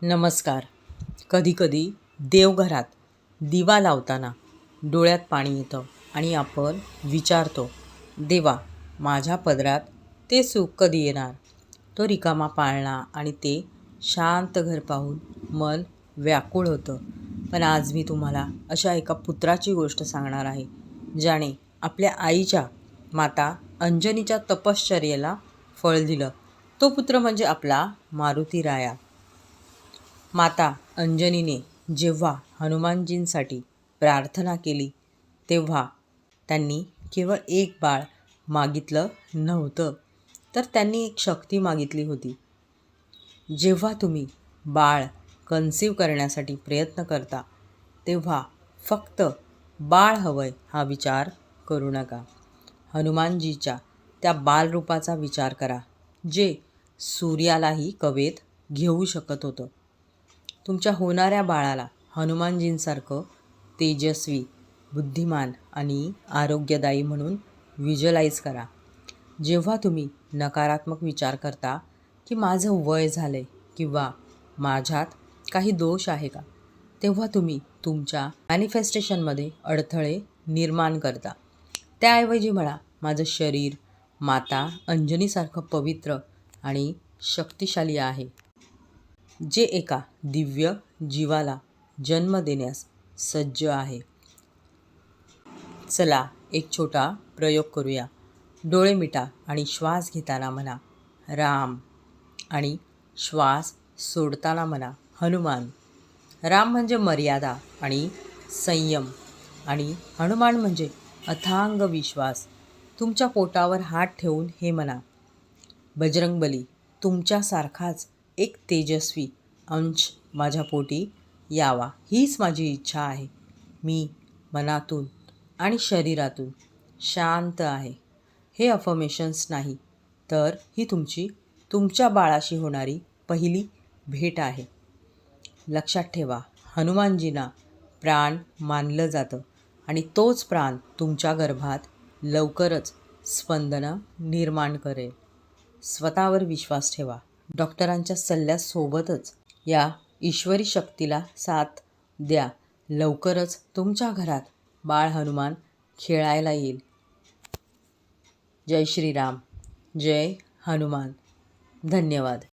नमस्कार. कधीकधी देवघरात दिवा लावताना डोळ्यात पाणी येतं आणि आपण विचारतो, देवा, माझ्या पदरात ते सुख कधी येणार? तो रिकामा पाळणा आणि ते शांत घर पाहून मन व्याकुळ होतं. पण आज मी तुम्हाला अशा एका पुत्राची गोष्ट सांगणार आहे, ज्याने आपल्या आईच्या माता अंजनीच्या तपश्चर्येला फळ दिलं. तो पुत्र म्हणजे आपला मारुती राया. माता अंजनीने जेव्हा हनुमानजींसाठी प्रार्थना केली तेव्हा त्यांनी केवळ एक बाळ मागितलं नव्हतं, तर त्यांनी एक शक्ती मागितली होती. जेव्हा तुम्ही बाळ कन्सीव्ह करण्यासाठी प्रयत्न करता तेव्हा फक्त बाळ हवंय हा विचार करू नका. हनुमानजीच्या त्या बालरूपाचा विचार करा, जे सूर्यालाही कवेत घेऊ शकत होतं. तुमच्या होणाऱ्या बाळाला हनुमानजींसारखं तेजस्वी, बुद्धिमान आणि आरोग्यदायी म्हणून व्हिज्युअलाइज करा. जेव्हा तुम्ही नकारात्मक विचार करता की माझं वय झालंय किंवा माझ्यात काही दोष आहे का, तेव्हा तुम्ही तुमच्या मॅनिफेस्टेशनमध्ये अडथळे निर्माण करता. त्याऐवजी म्हणा, माझं शरीर माता अंजनीसारखं पवित्र आणि शक्तिशाली आहे, जे एका दिव्य जीवाला जन्म देण्यास सज्ज आहे. चला एक छोटा प्रयोग करूया. डोळे मिटा आणि श्वास घेताना म्हणा राम आणि श्वास सोडताना म्हणा हनुमान. राम म्हणजे मर्यादा आणि संयम आणि हनुमान म्हणजे अथांग विश्वास. तुमच्या पोटावर हात ठेवून हे म्हणा, बजरंगबली, तुमच्यासारखाच एक तेजस्वी अंश माझ्या पोटी यावा, हीच माझी इच्छा आहे. मी मनातून आणि शरीरातून शांत आहे. हे अफर्मेशन्स नाही, तर ही तुमच्या बाळाशी होणारी पहिली भेट आहे. लक्षात ठेवा, हनुमानजींना प्राण मानलं जातं आणि तोच प्राण तुमच्या गर्भात लवकरच स्पंदनं निर्माण करेल. स्वतःवर विश्वास ठेवा. डॉक्टरांच्या सल्ल्यासोबतच या ईश्वरी शक्तीला साथ द्या. लवकरच तुमच्या घरात बाळ हनुमान खेळायला येईल. जय श्रीराम, जय हनुमान. धन्यवाद.